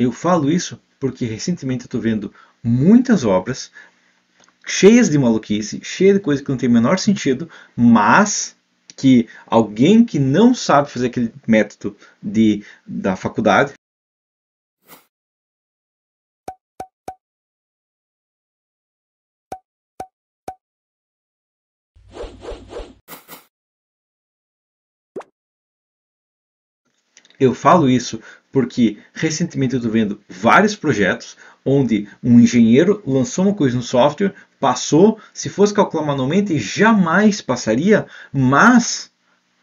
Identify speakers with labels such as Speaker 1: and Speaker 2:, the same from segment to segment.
Speaker 1: Eu falo isso porque recentemente eu estou vendo muitas obras cheias de maluquice, cheias de coisa que não tem o menor sentido, mas que alguém que não sabe fazer aquele método da faculdade Eu falo isso porque recentemente eu estou vendo vários projetos onde um engenheiro lançou uma coisa no software, passou, se fosse calcular manualmente, jamais passaria, mas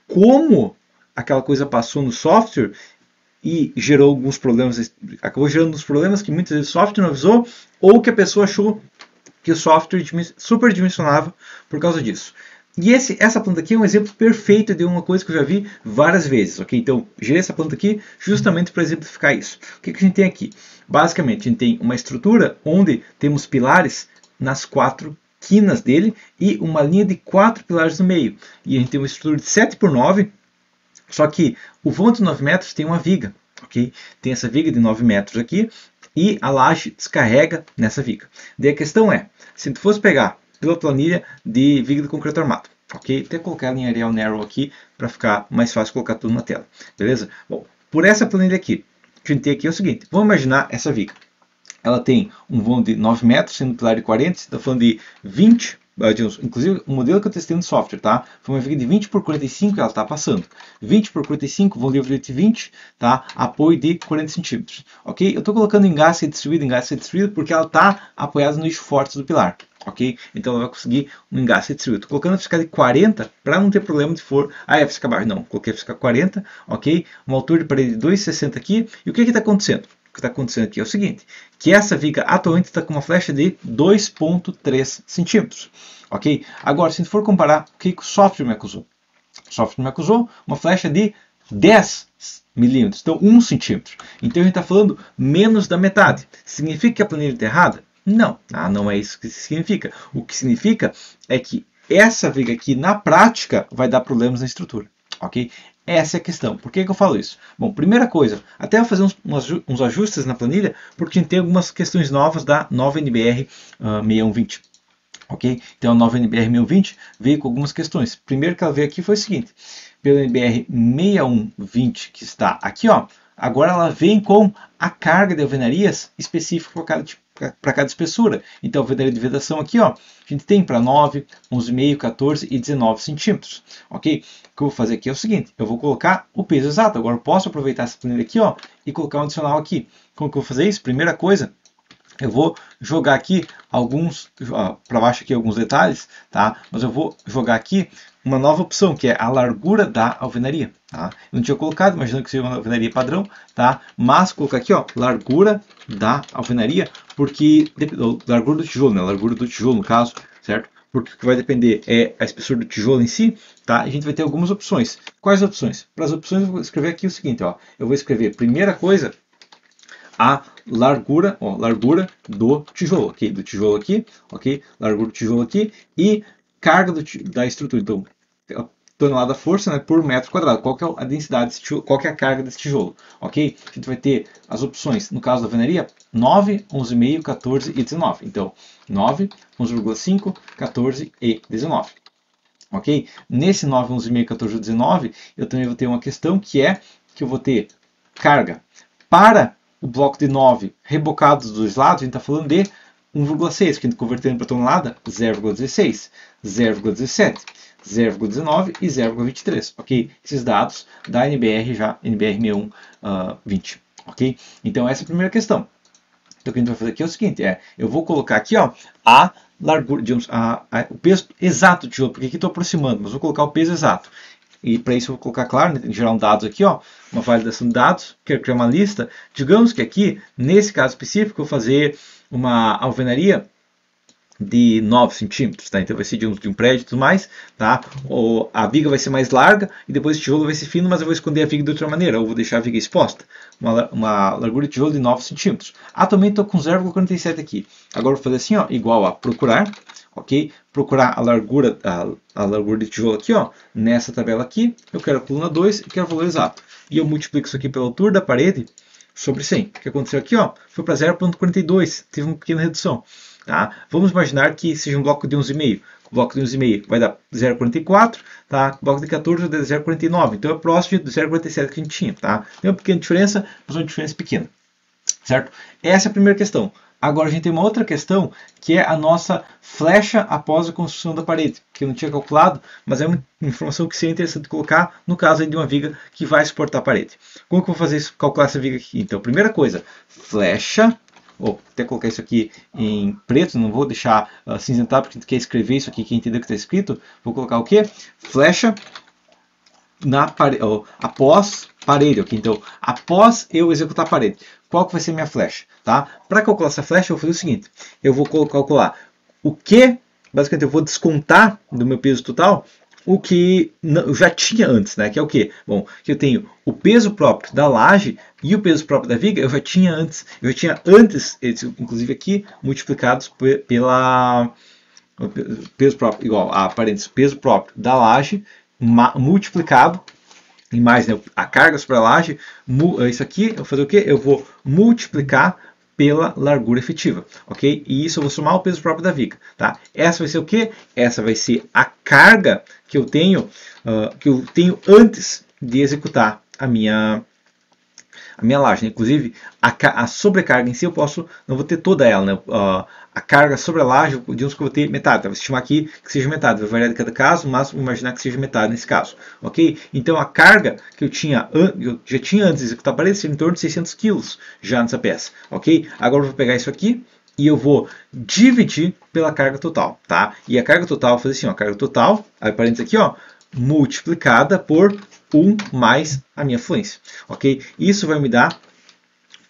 Speaker 1: como aquela coisa passou no software e gerou alguns problemas, acabou gerando uns problemas que muitas vezes o software não avisou, ou que a pessoa achou que o software superdimensionava por causa disso. E essa planta aqui é um exemplo perfeito de uma coisa que eu já vi várias vezes, ok? Então, gerei essa planta aqui justamente para exemplificar isso. O que a gente tem aqui? Basicamente, a gente tem uma estrutura onde temos pilares nas 4 quinas dele e uma linha de 4 pilares no meio. E a gente tem uma estrutura de 7 por 9, só que o vão de 9 metros tem uma viga, ok? Tem essa viga de 9 metros aqui e a laje descarrega nessa viga. Daí a questão é, se tu fosse pegar pela planilha de viga de concreto armado, ok? Até colocar ela em Arial Narrow aqui para ficar mais fácil colocar tudo na tela, beleza? Bom, por essa planilha aqui, o que a gente tem aqui é o seguinte, vamos imaginar essa viga. Ela tem um vão de 9 metros, sendo pilar de 40, você está falando de 20, inclusive o modelo que eu testei no software, tá? Foi uma viga de 20 por 45 que ela está passando. 20 por 45, vão livre de 20, tá? Apoio de 40 centímetros, ok? Eu estou colocando engaste distribuído porque ela está apoiada no eixo forte do pilar, ok? Então ela vai conseguir um engaste distribuído. Estou colocando a fiscal de 40 para não ter problema de for. Ah, é a fiscal baixa? Não, coloquei a fiscal 40, ok? Uma altura de parede de 2,60 aqui. E o que está acontecendo? O que está acontecendo aqui é o seguinte, que essa viga atualmente está com uma flecha de 2,3 centímetros, ok? Agora, se a gente for comparar o que o software me acusou, o software me acusou uma flecha de 10 milímetros, então 1 centímetro. Então a gente está falando menos da metade. Significa que a planilha está errada? Não, não é isso que significa. O que significa é que essa viga aqui, na prática, vai dar problemas na estrutura, ok? Essa é a questão. Por que eu falo isso? Bom, primeira coisa, até vou fazer uns ajustes na planilha, porque a gente tem algumas questões novas da nova NBR 6120. Ok? Então a nova NBR 6120 veio com algumas questões. Primeiro que ela veio aqui foi o seguinte, pela NBR 6120 que está aqui, ó, agora ela vem com a carga de alvenarias específica para cada espessura. Então a alvenaria de vedação aqui, ó, a gente tem para 9, 11,5, 14 e 19 centímetros. Ok? O que eu vou fazer aqui é o seguinte, eu vou colocar o peso exato. Agora eu posso aproveitar essa planilha aqui, ó, e colocar um adicional aqui. Como que eu vou fazer isso? Primeira coisa, eu vou jogar aqui alguns, para baixo aqui alguns detalhes, tá? Mas eu vou jogar aqui uma nova opção, que é a largura da alvenaria, tá? Eu não tinha colocado, imaginando que seria uma alvenaria padrão, tá? Mas colocar aqui, ó, largura da alvenaria, porque, largura do tijolo, né? Largura do tijolo no caso, certo? Porque o que vai depender é a espessura do tijolo em si, tá? A gente vai ter algumas opções. Quais opções? Para as opções eu vou escrever aqui o seguinte, ó. Eu vou escrever, primeira coisa, a largura, ó, largura do tijolo, ok? Do tijolo aqui, ok? Largura do tijolo aqui e carga da estrutura. Então, tonelada força, né, por metro quadrado. Qual que é a densidade desse tijolo, qual que é a carga desse tijolo, ok? A gente vai ter as opções, no caso da alvenaria, 9, 11,5, 14 e 19. Então, 9, 11,5, 14 e 19. Ok? Nesse 9, 11,5, 14 e 19, eu também vou ter uma questão que é que eu vou ter carga para o bloco de 9 rebocado dos dois lados, a gente está falando de 1,6, que a gente convertendo para tonelada, 0,16, 0,17, 0,19 e 0,23, ok? Esses dados da NBR já, NBR 6120, ok? Então essa é a primeira questão. Então o que a gente vai fazer aqui é o seguinte, eu vou colocar aqui, ó, a largura, digamos, o peso exato do tijolo, porque aqui estou aproximando, mas vou colocar o peso exato. E para isso eu vou colocar, claro, né, gerar um dados aqui, ó, uma validação de dados, quero criar uma lista. Digamos que aqui, nesse caso específico, eu vou fazer uma alvenaria de 9 centímetros, tá? Então vai ser de um prédio e tudo mais, tá? A viga vai ser mais larga e depois o tijolo vai ser fino, mas eu vou esconder a viga de outra maneira, ou vou deixar a viga exposta. Uma largura de tijolo de 9 centímetros. Atualmente estou com 0,47 aqui. Agora eu vou fazer assim, ó, igual a procurar, ok? Procurar a largura de tijolo aqui, ó, nessa tabela aqui. Eu quero a coluna 2 e quero o valor exato. E eu multiplico isso aqui pela altura da parede, sobre 100. O que aconteceu aqui, ó, foi para 0,42, teve uma pequena redução. Tá? Vamos imaginar que seja um bloco de 11,5. O bloco de 11,5 vai dar 0,44, tá? O bloco de 14 vai dar 0,49. Então é próximo de 0,47 que a gente tinha. Tá? Tem uma pequena diferença, mas uma diferença pequena. Certo? Essa é a primeira questão. Agora a gente tem uma outra questão, que é a nossa flecha após a construção da parede, que eu não tinha calculado, mas é uma informação que seria interessante colocar no caso de uma viga que vai suportar a parede. Como que eu vou fazer isso, calcular essa viga aqui? Então, primeira coisa, flecha, vou até colocar isso aqui em preto, não vou deixar cinzentado, porque a gente quer escrever isso aqui, quer entender o que está escrito. Vou colocar o quê? Flecha na parede, após parede, ok? Então, após eu executar a parede, qual que vai ser a minha flecha, tá? Para calcular essa flecha, eu vou fazer o seguinte, eu vou calcular o que, basicamente eu vou descontar do meu peso total, o que eu já tinha antes, né? Que é o quê? Bom, que eu tenho o peso próprio da laje e o peso próprio da viga, eu já tinha antes, inclusive aqui, multiplicados pela peso próprio, igual a parênteses, peso próprio da laje, multiplicado em mais, né, a carga sobre a laje, isso aqui, eu vou fazer o quê? Eu vou multiplicar pela largura efetiva, ok? E isso eu vou somar o peso próprio da viga, tá? Essa vai ser o quê? Essa vai ser a carga que eu tenho antes de executar a minha laje, né? Inclusive, a sobrecarga em si eu não vou ter toda ela, né? A carga sobre a laje, digamos que eu vou ter metade, tá? Vou estimar aqui que seja metade, vai variar de cada caso, mas vou imaginar que seja metade nesse caso, ok? Então a carga que eu já tinha antes de executar a parede seria em torno de 600 kg já nessa peça, ok? Agora eu vou pegar isso aqui e eu vou dividir pela carga total, tá? E a carga total, vou fazer assim, ó, a carga total, aí parênteses aqui, ó, multiplicada por 1 mais a minha fluência, ok? Isso vai me dar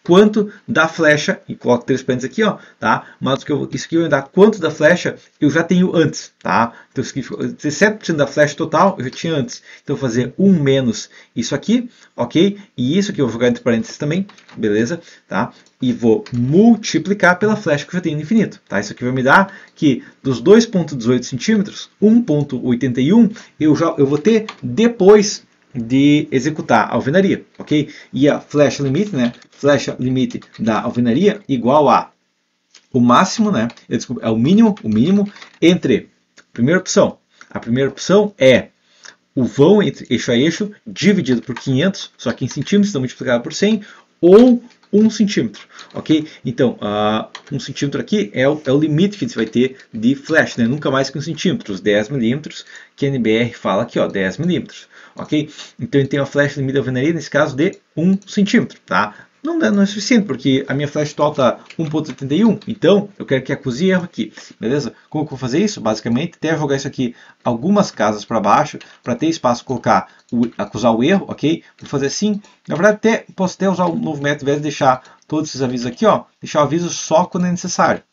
Speaker 1: quanto da flecha, e coloco 3 parênteses aqui, ó, tá? Mas isso aqui vai me dar quanto da flecha eu já tenho antes, tá? Então, 17% da flecha total eu já tinha antes. Então, eu vou fazer 1 menos isso aqui, ok? E isso aqui eu vou jogar entre parênteses também, beleza? Tá? E vou multiplicar pela flecha que eu já tenho no infinito, tá? Isso aqui vai me dar que dos 2,18 centímetros, 1,81 eu vou ter depois de executar a alvenaria, ok? E a flecha limite, né? Flecha limite da alvenaria igual a o máximo, né? É o mínimo entre primeira opção. A primeira opção é o vão entre eixo a eixo dividido por 500, só que em centímetros, então multiplicado por 100, ou 1 centímetro, ok? Então, 1 centímetro aqui é o limite que a gente vai ter de flecha, né? Nunca mais que 1 centímetro, os 10 milímetros, que a NBR fala aqui, ó, 10 milímetros, ok? Então, ele tem uma flecha limite de alvenaria, nesse caso, de 1 centímetro, tá? Não é suficiente, porque a minha flecha total está 1,81, então eu quero que acuse erro aqui, beleza? Como eu vou fazer isso? Basicamente, até jogar isso aqui algumas casas para baixo, para ter espaço para acusar o erro, ok? Vou fazer assim, na verdade posso até usar um novo método, ao invés de deixar todos esses avisos aqui, ó, deixar o aviso só quando é necessário.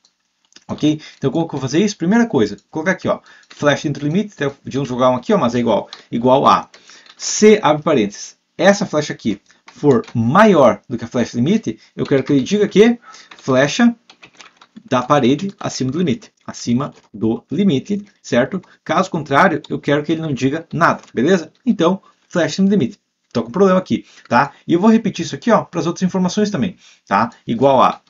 Speaker 1: Ok? Então, como que eu vou fazer isso? Primeira coisa, colocar aqui, ó, flecha dentro do limite, até podíamos jogar um aqui, ó, mas é igual a, se, abre parênteses, essa flecha aqui for maior do que a flecha limite, eu quero que ele diga que flecha da parede acima do limite, certo? Caso contrário, eu quero que ele não diga nada, beleza? Então, flecha acima do limite. Estou com um problema aqui, tá? E eu vou repetir isso aqui, ó, para as outras informações também, tá? Igual a,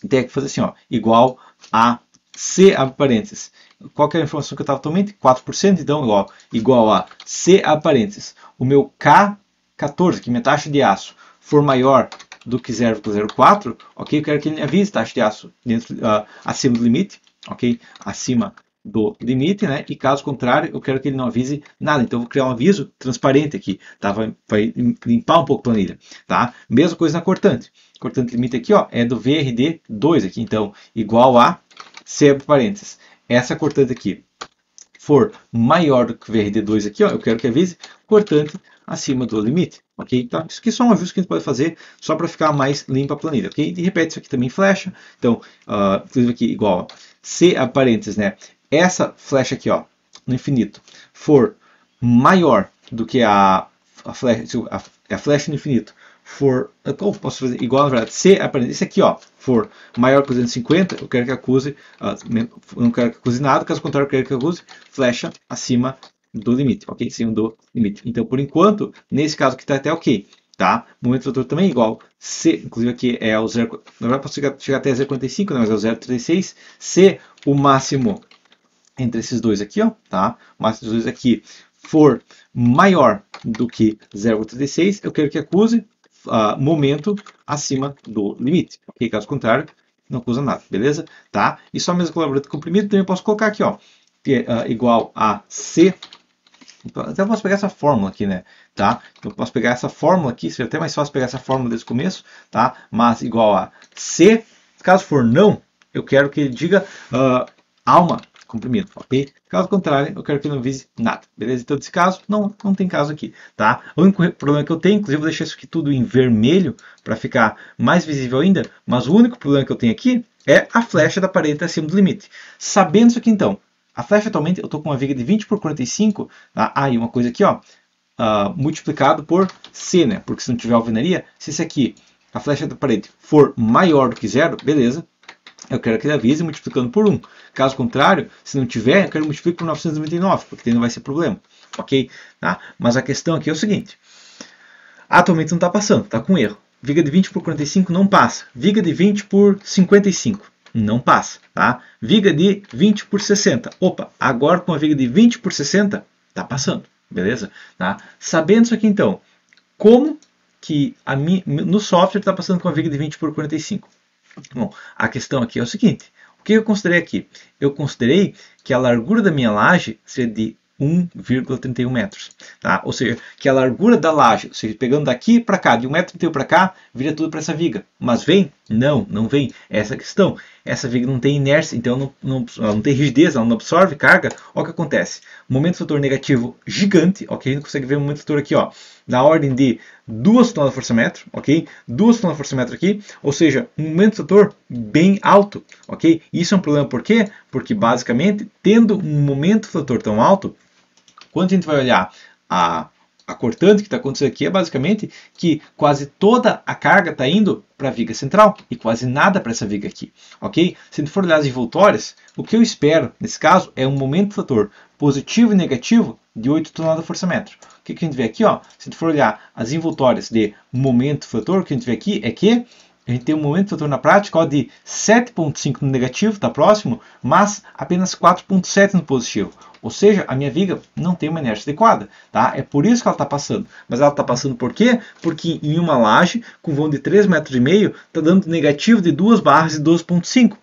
Speaker 1: tem que fazer assim, ó, igual a C, abre parênteses. Qual que é a informação que eu estava atualmente? 4%, então igual a C, abre parênteses. O meu K14, que minha taxa de aço, for maior do que 0,04, ok? Eu quero que ele avise taxa de aço acima do limite, ok? Acima do limite, né? E caso contrário, eu quero que ele não avise nada. Então, eu vou criar um aviso transparente aqui, tá? Vai limpar um pouco a planilha, tá? Mesma coisa na cortante. Cortante limite aqui, ó, é do VRD2 aqui. Então, igual a, se abre parênteses, essa cortante aqui for maior do que o VRD2 aqui, ó, eu quero que avise cortante acima do limite, ok? Então, isso aqui é só um ajuste que a gente pode fazer só para ficar mais limpa a planilha, ok? E repete isso aqui também flecha. Então, inclusive aqui igual a, se abre parênteses, né? Essa flecha aqui, ó, no infinito, for maior do que a flecha no infinito, posso fazer igual, na verdade, se esse aqui, ó, for maior que 250, eu quero que acuse, não quero que acuse nada, caso contrário, eu quero que acuse flecha acima do limite, ok? Acima do limite. Então, por enquanto, nesse caso aqui está até ok. tá? Momento do fator também é igual C, inclusive aqui é o 0, na verdade posso chegar até 0,45, né, mas é o 0,36, se o máximo entre esses dois aqui, ó, tá? O máximo dos dois aqui for maior do que 0,36, eu quero que acuse momento acima do limite, ok? Caso contrário, não acusa nada, beleza? Tá? E só mesmo colaborante comprimido também posso colocar aqui, ó, que é igual a C. Até eu posso pegar essa fórmula aqui, né? Tá? Eu posso pegar essa fórmula aqui, seria até mais fácil pegar essa fórmula desde o começo, tá? Mas igual a C, caso for não, eu quero que ele diga alma comprimido, ok? Caso contrário, eu quero que ele não vise nada, beleza? Então, nesse caso, não tem caso aqui, tá? O único problema que eu tenho, inclusive, eu vou deixar isso aqui tudo em vermelho para ficar mais visível ainda, mas o único problema que eu tenho aqui é a flecha da parede acima do limite. Sabendo isso aqui, então, a flecha atualmente eu estou com uma viga de 20 por 45, tá? E uma coisa aqui, ó, multiplicado por C, né? Porque se não tiver alvenaria, se esse aqui, a flecha da parede, for maior do que zero, beleza, eu quero que ele avise multiplicando por 1. Caso contrário, se não tiver, eu quero multiplicar por 999, porque daí não vai ser problema, ok? Tá? Mas a questão aqui é o seguinte, atualmente não está passando, está com erro. Viga de 20 por 45 não passa. Viga de 20 por 55 não passa, tá? Viga de 20 por 60. Opa, agora com a viga de 20 por 60, está passando, beleza? Tá? Sabendo isso aqui então, como que no software está passando com a viga de 20 por 45? Bom, a questão aqui é o seguinte, o que eu considerei aqui? Eu considerei que a largura da minha laje seria de 1,31 metros, tá? Ou seja, que a largura da laje, ou seja, pegando daqui para cá, de 1,31 m para cá, vira tudo para essa viga. Mas vem? Não vem. Essa é a questão. Essa viga não tem inércia, então ela não tem rigidez, ela não absorve carga. Olha o que acontece. Momento fator negativo gigante, ok? A gente consegue ver o momento fator aqui, ó, na ordem de 2 toneladas/força-metro, ok? 2 toneladas/força-metro aqui, ou seja, um momento fator bem alto, ok? Isso é um problema por quê? Porque basicamente, tendo um momento fator tão alto, quando a gente vai olhar a cortante que está acontecendo aqui, é basicamente que quase toda a carga está indo para a viga central e quase nada para essa viga aqui, ok? Se a gente for olhar as envoltórias, o que eu espero nesse caso é um momento fator positivo e negativo de 8 toneladas/força-metro. O que a gente vê aqui, ó, se a gente for olhar as envoltórias de momento fator, o que a gente vê aqui é que a gente tem um momento fator na prática ó, de 7,5 no negativo, está próximo, mas apenas 4,7 no positivo. Ou seja, a minha viga não tem uma inércia adequada. Tá? É por isso que ela está passando. Mas ela está passando por quê? Porque em uma laje com vão de 3,5 metros, está dando negativo de 2 barras e 12,5.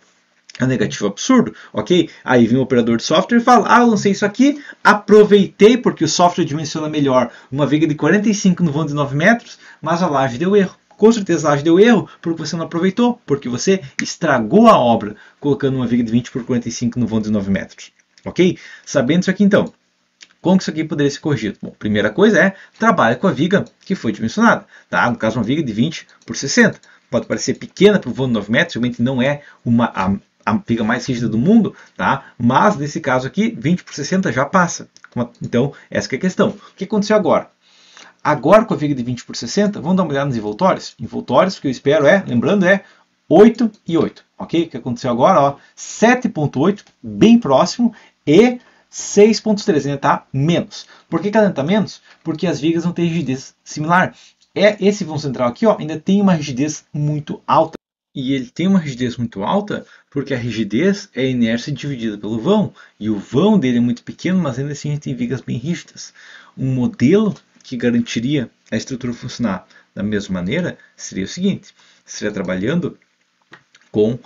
Speaker 1: É um negativo absurdo, ok? Aí vem o operador de software e fala, eu lancei isso aqui, aproveitei porque o software dimensiona melhor uma viga de 45 no vão de 9 metros, mas a laje deu erro. Com certeza a laje deu erro porque você não aproveitou, porque você estragou a obra colocando uma viga de 20 por 45 no vão de 9 metros. Ok? Sabendo isso aqui então, como que isso aqui poderia ser corrigido? Bom, primeira coisa é, trabalha com a viga que foi dimensionada. Tá? No caso, uma viga de 20 por 60. Pode parecer pequena para o vão de 9 metros, realmente não é a viga mais rígida do mundo, tá? Mas nesse caso aqui, 20 por 60 já passa. Então, essa que é a questão. O que aconteceu agora? Agora com a viga de 20 por 60, vamos dar uma olhada nos envoltórios? Envoltórios, que eu espero lembrando, é 8 e 8. Ok? O que aconteceu agora? 7,8, bem próximo, e 6,3 ainda está menos. Por que ela está menos? Porque as vigas não têm rigidez similar. Esse vão central aqui ainda tem uma rigidez muito alta. E ele tem uma rigidez muito alta porque a rigidez é a inércia dividida pelo vão. E o vão dele é muito pequeno, mas ainda assim a gente tem vigas bem rígidas. Um modelo que garantiria a estrutura funcionar da mesma maneira seria o seguinte: seria trabalhando com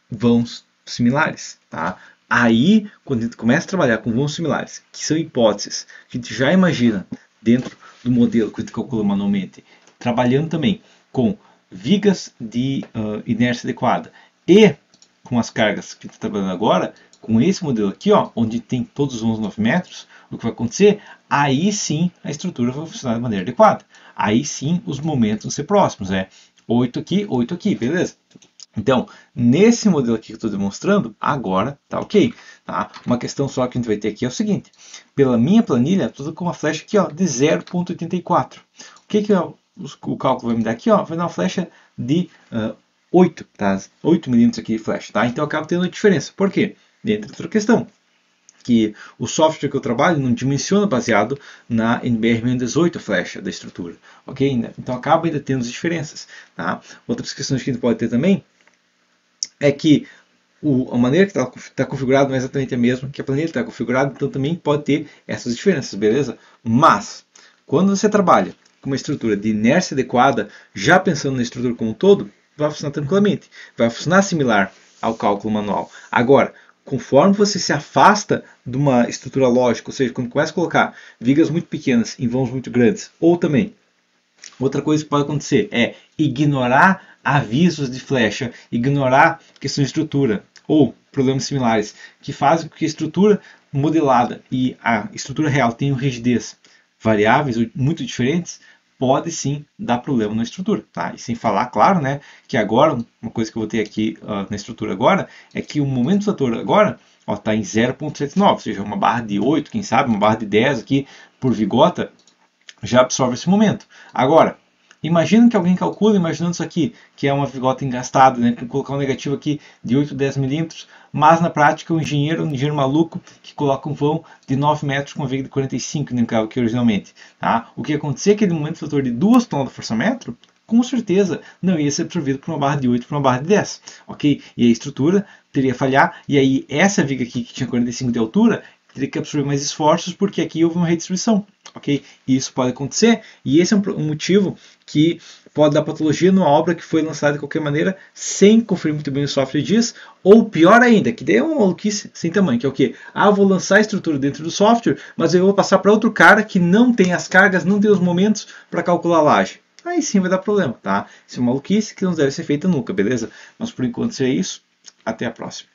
Speaker 1: vãos similares. Tá? Aí, quando a gente começa a trabalhar com vãos similares, que são hipóteses que a gente já imagina dentro do modelo que a gente calcula manualmente, trabalhando também com vigas de inércia adequada e com as cargas que a gente está trabalhando agora, com esse modelo aqui, onde tem todos os vãos 9 metros, o que vai acontecer? Aí sim a estrutura vai funcionar de maneira adequada. Aí sim os momentos vão ser próximos. 8 aqui, beleza? Então, nesse modelo aqui que eu estou demonstrando, agora está ok. Tá? Uma questão só que a gente vai ter aqui é o seguinte. Pela minha planilha, estou com uma flecha aqui de 0,84. O que o cálculo vai me dar aqui? Vai dar uma flecha de 8, tá? 8 milímetros aqui de flecha. Tá? Então, eu acabo tendo uma diferença. Por quê? Dentro da outra questão. que o software que eu trabalho não dimensiona baseado na NBR-1018 flecha da estrutura, ok? Então acaba ainda tendo as diferenças, tá? Outras questões que a gente pode ter também é que a maneira que está configurado não é exatamente a mesma que a planilha está configurada, então também pode ter essas diferenças, beleza? Mas, quando você trabalha com uma estrutura de inércia adequada, já pensando na estrutura como um todo, vai funcionar tranquilamente, vai funcionar similar ao cálculo manual. Agora, conforme você se afasta de uma estrutura lógica, ou seja, quando começa a colocar vigas muito pequenas em vãos muito grandes, ou também, outra coisa que pode acontecer é ignorar avisos de flecha, ignorar questões de estrutura, ou problemas similares, que fazem com que a estrutura modelada e a estrutura real tenham rigidez variáveis muito diferentes, pode sim dar problema na estrutura, tá? E sem falar, claro, né, que agora, uma coisa que eu vou ter aqui na estrutura agora, é que o momento do fator agora está em 0,79, ou seja, uma barra de 8, quem sabe, uma barra de 10 aqui por vigota, já absorve esse momento. Agora, imagina que alguém calcula, imaginando isso aqui, que é uma vigota engastada, né, com colocar um negativo aqui de 8, 10 milímetros, mas na prática um engenheiro maluco que coloca um vão de 9 metros com uma viga de 45, nem que originalmente. Tá? O que acontecer é que no momento do fator de 2 toneladas de força-metro, com certeza não ia ser absorvido por uma barra de 8 por uma barra de 10. Ok? E a estrutura teria falhar, e aí essa viga aqui que tinha 45 de altura, teria que absorver mais esforços, porque aqui houve uma redistribuição. Ok? E isso pode acontecer, e esse é um motivo que pode dar patologia numa obra que foi lançada de qualquer maneira, sem conferir muito bem o software diz, ou pior ainda, que daí é uma maluquice sem tamanho, que é o quê? Ah, eu vou lançar a estrutura dentro do software, mas eu vou passar para outro cara que não tem as cargas, não tem os momentos para calcular a laje. Aí sim vai dar problema, tá? Isso é uma maluquice que não deve ser feita nunca, beleza? Mas por enquanto é isso. Até a próxima.